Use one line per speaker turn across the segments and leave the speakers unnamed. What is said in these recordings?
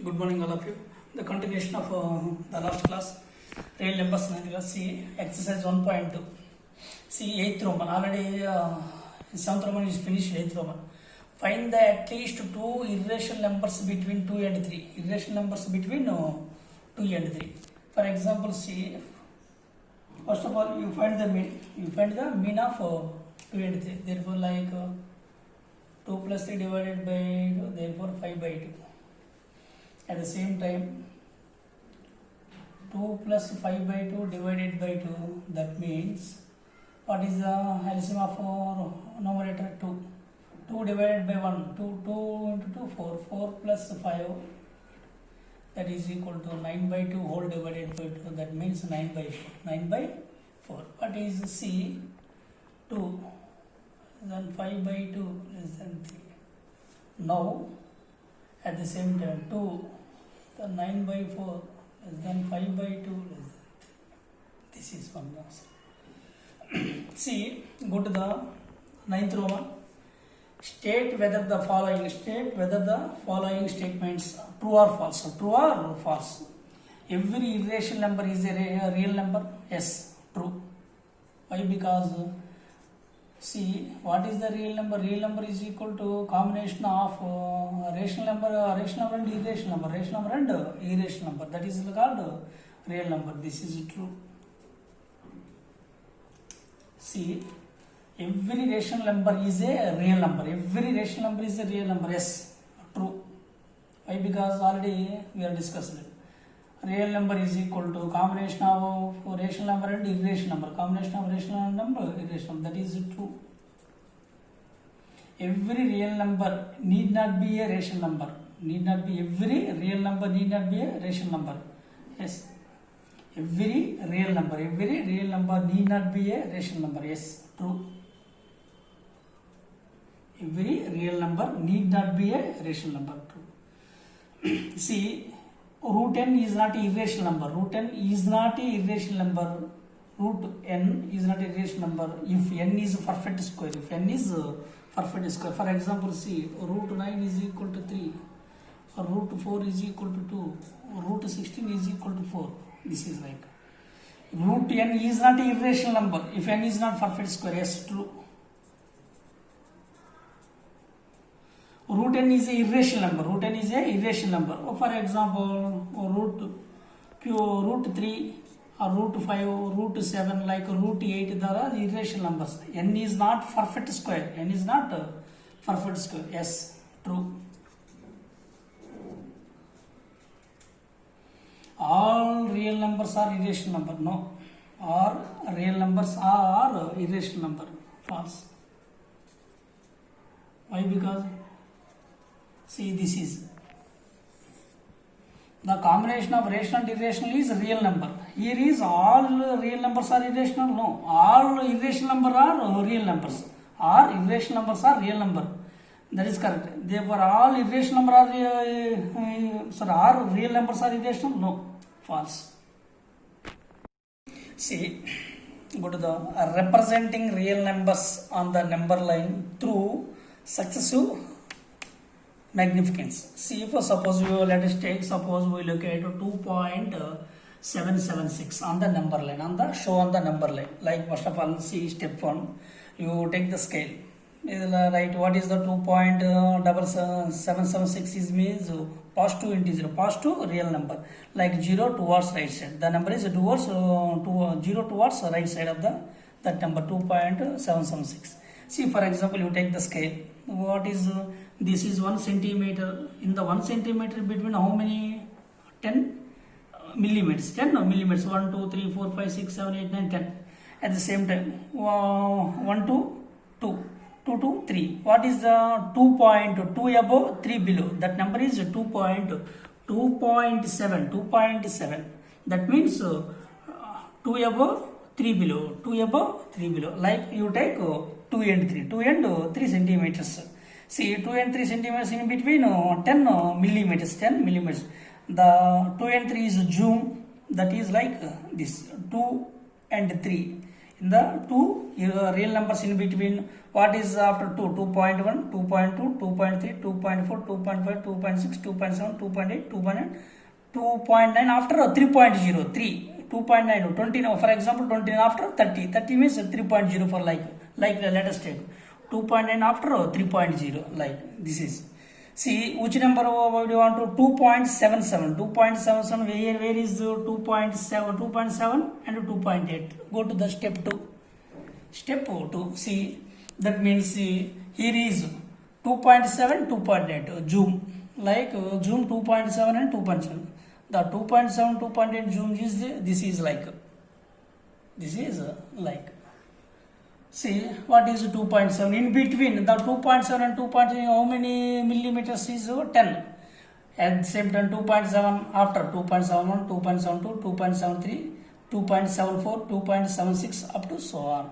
Good morning, all of you. The continuation of the last class, real numbers. See exercise 1.2. See 8th Roman. Already 7th Roman is finished. 8th Roman. Find the at least two irrational numbers between 2 and 3. Irrational numbers between 2 and 3. For example, see. First of all, you find the mean. You find the mean of 2 and 3. Therefore, like 2 plus 3 divided by 2. Therefore, 5 by 2. At the same time, 2 plus 5 by 2 divided by 2, that means what is the LCM of numerator? 2. 2 divided by 1, 2 into 2, 4. 4 plus 5, that is equal to 9 by 2 whole divided by 2, that means 9 by 4. 9 by 4. What is C? 2. Then 5 by 2 less than 3. Now, at the same time, 2, the 9 by 4 less than 5 by 2 less than 3. This is one answer. See, go to the 9th Roman. State whether the following statements true or false. True or false. Every irrational number is a real number. Yes, true. Why? Because see, what is the real number? Real number is equal to combination of rational number and irrational number. Rational number and irrational number. That is called real number. This is true. See, every rational number is a real number. Every rational number is a real number. Yes, true. Why? Because already we are discussing it. Real number is equal to combination of rational number and irrational number. Combination of rational number, irrational number. That is true. Every real number need not be a rational number. Every real number need not be a rational number. Yes. Every real number need not be a rational number. Yes, true. Every real number need not be a rational number. True. See, root n is not an irrational number. Root n is not an irrational number. Root n is not a irrational number if n is perfect square. If n is perfect square. For example, see, root 9 is equal to 3. Or root 4 is equal to 2. Or root 16 is equal to 4. This is like. Root n is not an irrational number if n is not perfect square. Yes, true. Root n is a irrational number. For example, root 3 or root 5, root 7, like root 8, there are irrational numbers. N is not perfect square. Yes, true. All real numbers are irrational number. No. All real numbers are irrational number. False. Why? Because see, this is the combination of rational and irrational is real number. Here is all real numbers are irrational. No, all irrational numbers are real numbers. All irrational numbers are real number. That is correct. Therefore, all irrational numbers are all real numbers are irrational. No, false. See, go to the representing real numbers on the number line through successive magnificence. See, if suppose we let us take, suppose we look at 2.776 on the number line, on the number line. Like first of all, see step 1, you take the scale. Right, what is the 2.776 is means positive integer, positive real number, like 0 towards right side. The number is towards 0 towards right side of that number 2.776. See, for example, you take the scale. What is this is 1 centimeter. In the 1 centimeter between how many? 10 millimeters. 10 millimeters. 1, 2, 3, 4, 5, 6, 7, 8, 9, 10. At the same time, 1 to 2. 2 to 3. What is the 2.2 above, 3 below? That number is 2.7. That means 2 above, 3 below. 2 above, 3 below. Like you take 2 and 3. 2 and 3 centimeters. See, 2 and 3 centimeters in between 10 millimeters. 10 millimeters. The 2 and 3 is zoom. That is like this. 2 and 3. in the two real numbers in between. What is after 2? 2.1, 2.2, 2.3, 2.4, 2.5, 2.6, 2.7, 2.8, 2.9, 2.9 after 3.0, 3, 2.9, 20 now, for example 20 after 30, 30 means 3.0 for like let us take 2.9 after 3.0, like this is. See which number do you want to? 2.77, 2.77, where is 2.7, 2.7 and 2.8. Go to the step 2. Step 2, see, that means see, here is 2.7, 2.8, zoom, like zoom 2.7 and 2.7. The 2.7, 2.8 zoom is, this is like, see, what is 2.7? In between the 2.7 and 2.8, how many millimeters is 10? At the same time, 2.7 after 2.71, 2.72, 2.73, 2.74, 2.76 up to so on.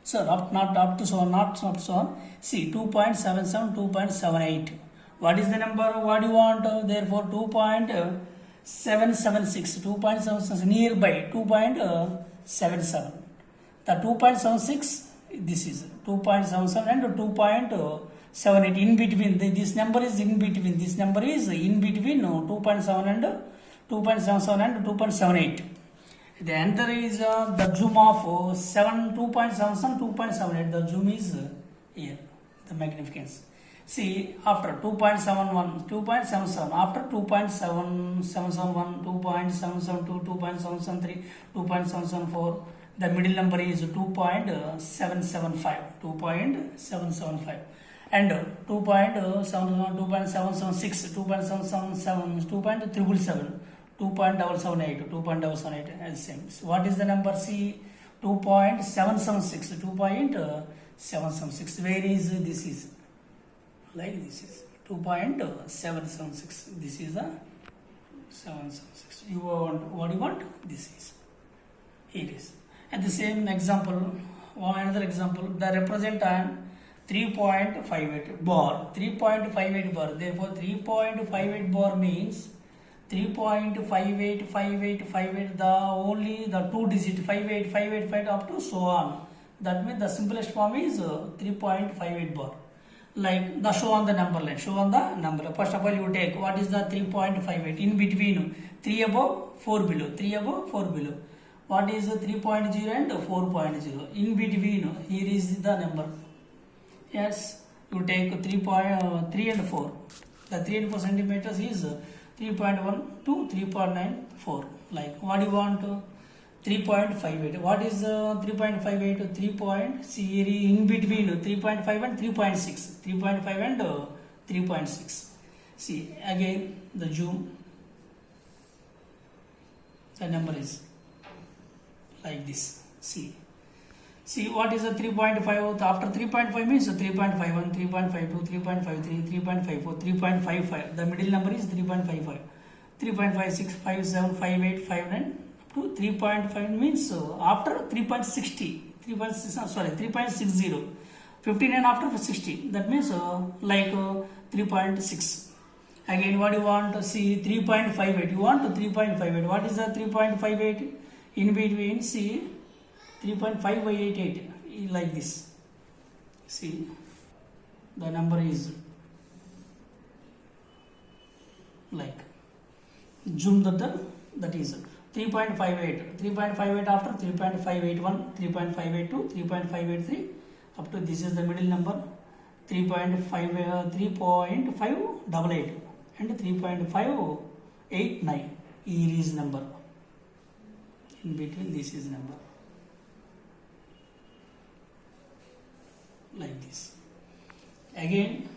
So not up to so on, not up to so on. See, 2.77, 2.78. What is the number? What do you want? Therefore, 2.776, 2.76 nearby 2.77. The 2.76. This is 2.77 and 2.78 in between. This number is in between. This number is in between 2.7 and 2.77 and 2.78. The answer is the zoom of 2.77, 2.78. The zoom is here. The magnificence. See, after 2.71, 2.77, after 2.771, 2.772, 2.773, 2.774. The middle number is 2.775, 2.775 and 2.776, 2.777, 2.777, 2.778, 2.778 as same. So what is the number? See, 2.776, 2.776. Where is this? Is like this is 2.776. This is the 776. You want what you want? This is here is. And the same example, another example, the represent an 3.58 bar, 3.58 bar. Therefore, 3.58 bar means 3.58, the only the two digit 58 up to so on. That means the simplest form is 3.58 bar. Like the show on the number line. Show on the number line. First of all, you take what is the 3.58 in between 3 above, 4 below, 3 above, 4 below. What is 3.0 and 4.0? In between, here is the number. Yes, you take 3 and 4. The 3 and 4 centimeters is 3.1 to 3.94. Like, what do you want? 3.58. What is 3.58? 3. See, here in between 3.5 and 3.6. 3.5 and 3.6. See, again, the zoom. The number is like this. See what is the 3.5? After 3.5 means 3.51, 3.52, 3.53, 3.54, 3.55. The middle number is 3.55, 3.56, 57, 58, 59 up to 3.5 means after 3.60, 3.60, 59 after 60. That means like 3.6. Again, what do you want to see? 3.58. You want to 3.58. What is the 3.58? In between, see 3.588 like this. See, the number is like zoom that is 3.58. 3.58 after 3.581, 3.582, 3.583 up to this is the middle number 3.588 and 3.589. Here is number. In between, this is number like this. Again,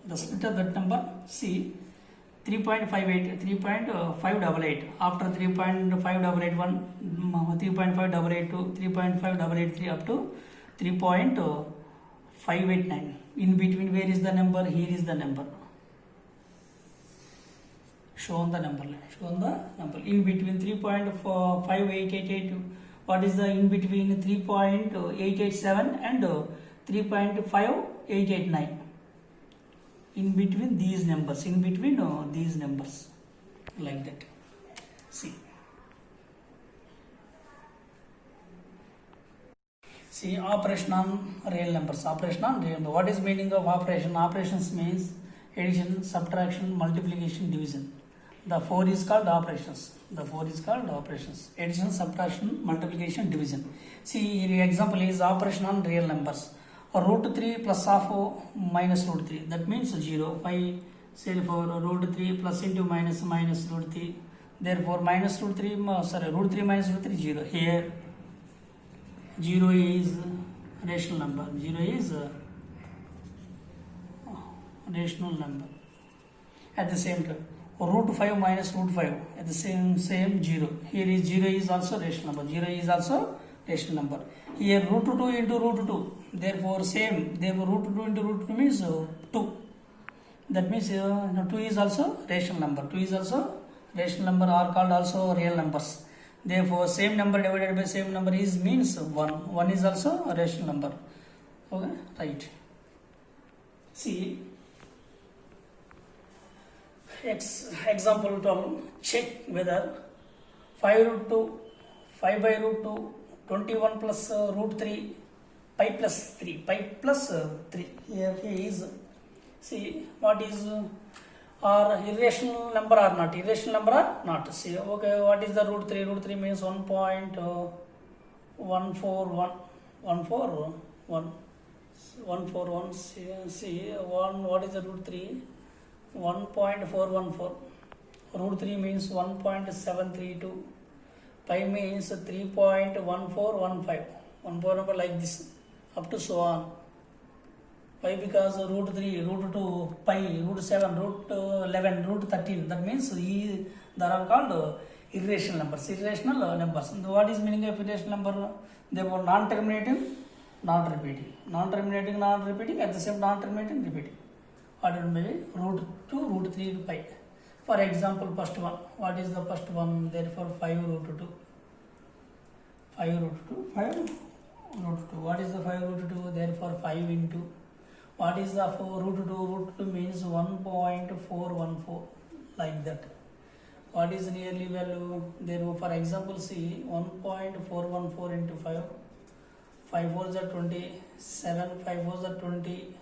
the split of that number. See, 3.58, 3.588 after 3.581, 3.582, 3.583 up to 3.589. In between, where is the number? Here is the number. Show on the number line. Show on the number. In between 3.5888. What is the in between 3.887 and 3.5889? In between these numbers. In between these numbers. Like that. See. See, operation on real numbers. Operation on real number. What is meaning of operation? Operations means addition, subtraction, multiplication, division. The four is called operations. The four is called operations. Addition, subtraction, multiplication, division. See, here example is operation on real numbers. Root 3 plus of minus root 3. That means 0. Why? Say for root 3 plus into minus minus root 3. Therefore, minus root 3, root 3 minus root 3, 0. Here, 0 is rational number. 0 is rational number. At the same time, root 5 minus root 5 at the same 0. Here is 0 is also rational number. 0 is also rational number. Here root 2 into root 2. Therefore same. Therefore root 2 into root 2 means 2. That means 2 is also rational number. 2 is also rational number are called also real numbers. Therefore same number divided by same number is means 1. 1 is also a rational number. Okay, right. See, example 12. Check whether 5 root 2, 5 by root 2, 21 plus root 3, pi plus 3, pi plus 3. Here is, see what is or irrational number or not, irrational number or not. See, okay, what is the root 3? Root 3 means 1.141, 141. See, 1, what is the root 3? 1.414. Root 3 means 1.732. Pi means 3.1415. 1.14 like this, up to so on. Why? Because root 3, root 2, pi, root 7, root 11, root 13. That means they are called irrational numbers. Irrational numbers. And what is meaning of irrational number? They were non-terminating, non-repeating. Non-terminating, non-repeating, at the same non-terminating, repeating. What will be root 2, root 3 to pi. For example, first one. What is the first one? Therefore, 5 root 2. 5 root 2. 5 root 2. What is the 5 root 2? Therefore, 5 into. What is the root 2? Root 2 means 1.414, like that. What is nearly value? Therefore, for example, see 1.414 into 5. 5 4s are 20, 7, 5 4s are 20,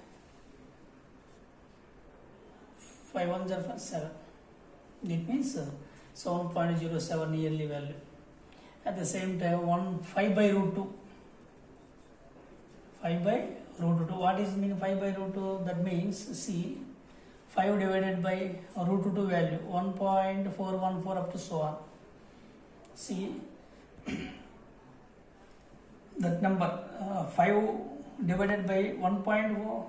5 1s are 7. It means 7.07 nearly value. At the same time, 5 by root 2. 5 by root 2. What is mean 5 by root 2? That means, see, 5 divided by root 2 value, 1.414 up to so on. See, that number, 5 divided by 1.4,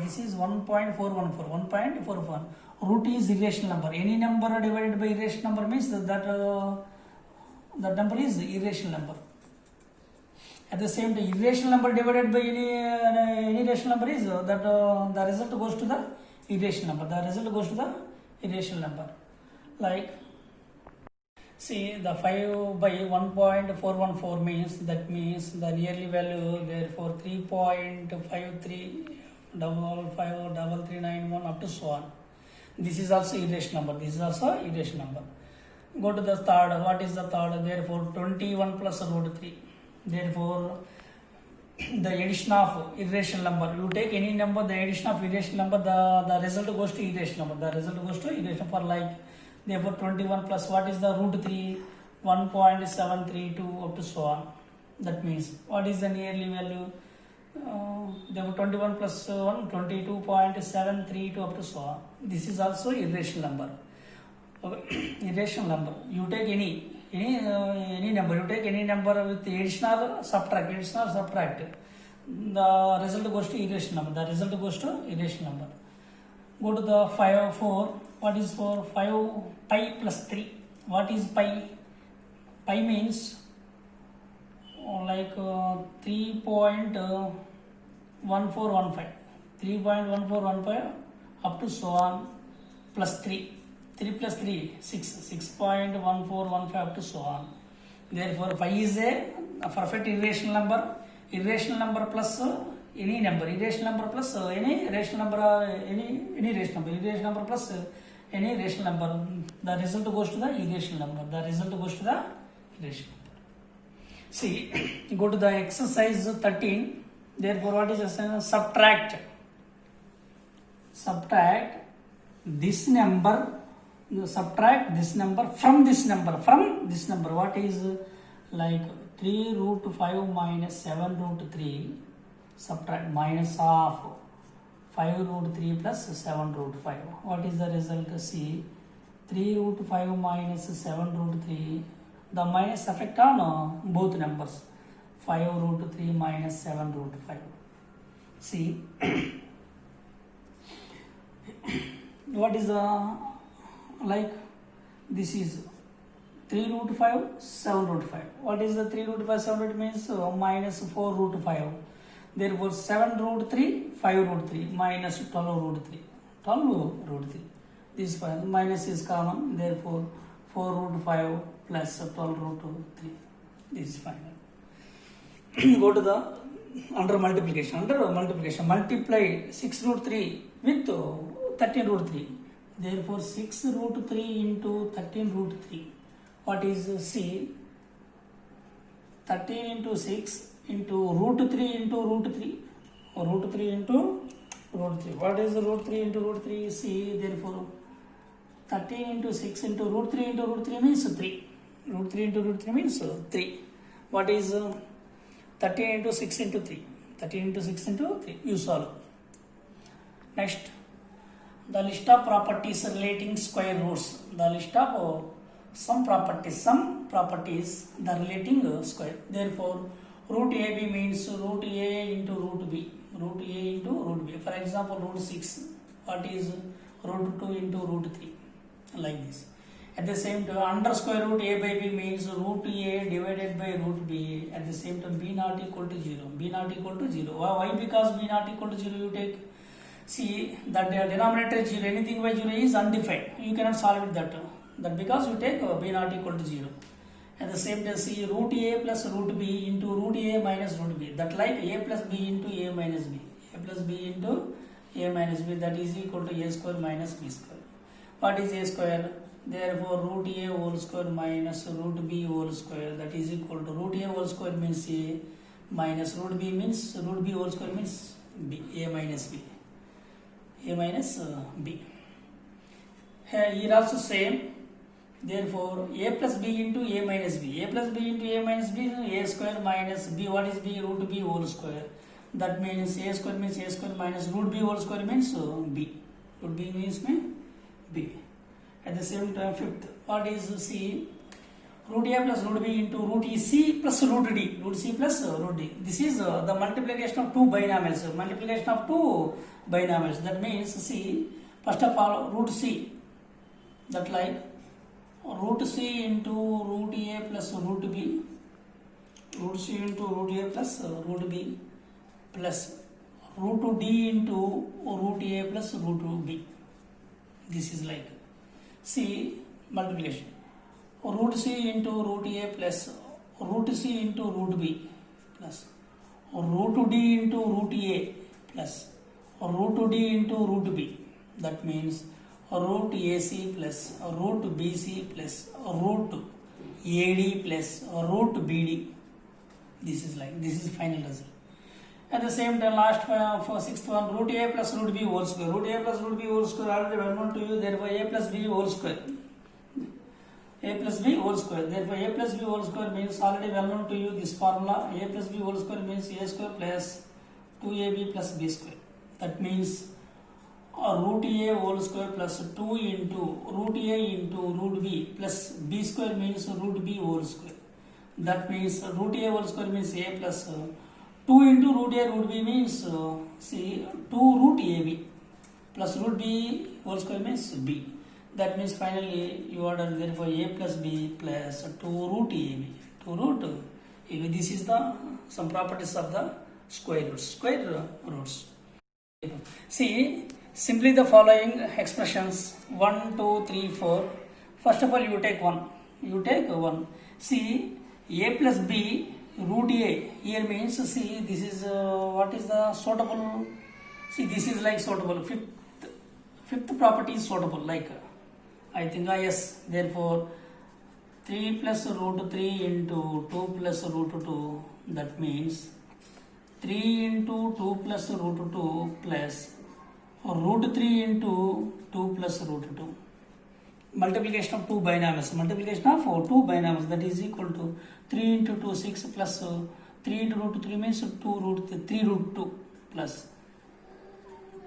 this is 1.414, 1.41. Root is irrational number. Any number divided by irrational number means that number is irrational number. At the same time, irrational number divided by any rational number is that the result goes to the irrational number. The result goes to the irrational number. Like, see, the 5 by 1.414 means, that means the nearly value, therefore 3.53553391 up to so on. This is also irrational number. This is also irrational number. Go to the third. What is the third? Therefore 21 plus root 3. Therefore, the addition of irrational number. You take any number, the addition of irrational number, the result goes to irrational number. The result goes to irrational for like. Therefore, 21 plus what is the root 3? 1.732 up to so on. That means what is the nearly value? Therefore, 21 plus 1, 22.732 up to so on. This is also irrational number. Okay. Irrational number. You take any number. You take any number with addition or subtract. Addition or subtract. The result goes to irrational number. The result goes to irrational number. Go to the 4. What is 4? 5 pi plus 3. What is pi? Pi means like 3.1415. 3.1415 up to so on plus 3. 3 plus 3, 6.1415 up to so on. Therefore, pi is a perfect irrational number. Irrational number plus any number. Irrational number plus any rational number. Any rational number. Irrational number plus any rational number. The result goes to the irrational number. The result goes to the irrational number. See, go to the exercise 13. Therefore, what is the assignment? Subtract this number, subtract this number from this number. What is like 3 root 5 minus 7 root 3, subtract minus of 5 root 3 plus 7 root 5. What is the result? See, 3 root 5 minus 7 root 3, the minus effect on both numbers. 5 root 3 minus 7 root 5. See, what is the, like, this is 3 root 5, 7 root 5. What is the 3 root 5, 7 root means minus 4 root 5. Therefore, 7 root 3, 5 root 3, minus 12 root 3. 12 root 3. This minus is common. Therefore, 4 root 5 plus 12 root 3. This is final. Go to the under multiplication. Multiply 6 root 3 with 13 root 3. Therefore, 6 root 3 into 13 root 3. What is C? 13 into 6 into root 3 into root 3. Root 3 into root 3. What is root 3 into root 3? C. Therefore, 13 into 6 into root 3 into root 3 means 3. Root 3 into root 3 means 3. What is 13 into 6 into 3? 13 into 6 into 3. You solve. Next, the list of properties relating square roots. The list of some properties the relating square. Therefore, root AB means root A into root B. Root A into root B. For example, root 6. What is root 2 into root 3? Like this. At the same time, under square root A by B means root A divided by root B. At the same time, B not equal to 0. B not equal to 0. Why? Because B not equal to 0, you take, see, that the denominator is 0. Anything by 0 is undefined. You cannot solve it that. That because you take B not equal to 0. At the same time, see, root A plus root B into root A minus root B. That like A plus B into A minus B. A plus B into A minus B, that is equal to A square minus B square. What is A square? Therefore, root A whole square minus root B whole square, that is equal to root A whole square means A minus root B means root B whole square means B. A minus B. A minus B. Here also same. Therefore, A plus B into A minus B. A plus B into A minus B, A square minus B. What is B? Root B whole square. That means A square minus root B whole square means B. Root B means B. At the same time, fifth, what is C? Root A plus root B into root E C plus root D. Root C plus root D. This is the multiplication of two binomials. That means C, first of all, root C. That like root C into root A plus root B. Root C into root A plus root B plus root D into root A plus root B. This is like C multiplication. Root C into root A plus root C into root B plus root D into root A plus root D into root B. That means root AC plus root BC plus root AD plus root BD. This is final result. At the same time, last for sixth one, root A plus root B whole square. Root A plus root B whole square already well known to you. Therefore, A plus B whole square. A plus B whole square. Therefore, A plus B whole square means already well known to you this formula. A plus B whole square means A square plus 2AB plus B square. That means root A whole square plus 2 into root A into root B plus B square means root B whole square. That means root A whole square means A plus 2 into root A root B means 2 root AB plus root B whole square means B. That means finally you order therefore A plus B plus 2 root AB. 2 root AB. This is the some properties of the square roots. See, simply the following expressions 1, 2, 3, 4. First of all, you take 1. See, A plus B root A here means, see, this is what is the suitable. See, this is like suitable. Fifth property is suitable, like I think yes. Therefore, 3 plus root 3 into 2 plus root 2, that means 3 into 2 plus root 2 plus root 3 into 2 plus root 2. Multiplication of two binomials. Multiplication of two binomials, that is equal to 3 into 2 6 plus 3 into root 3 means 3 root 2 plus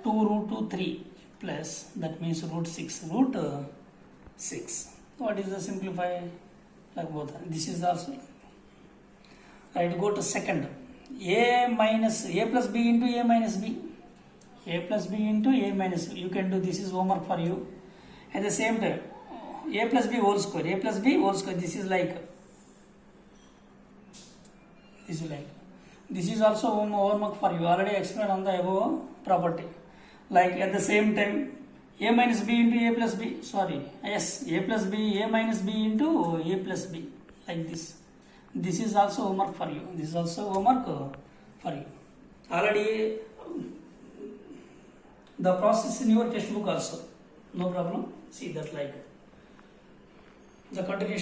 2 root 2 3 plus, that means root 6. What is the simplify? Like both. This is also right. Go to second. A plus b into a minus b. A plus b into a minus b. You can do. This is homework for you. At the same time, a plus b whole square. A plus b whole square. This is like. This is also homework for you. Already explained on the above property. Like at the same time, a minus b into a plus b. Sorry. Yes, a plus b, a minus b into a plus b. Like this. This is also homework for you. This is also homework for you. Already the process in your textbook also. No problem. See that like the continuation.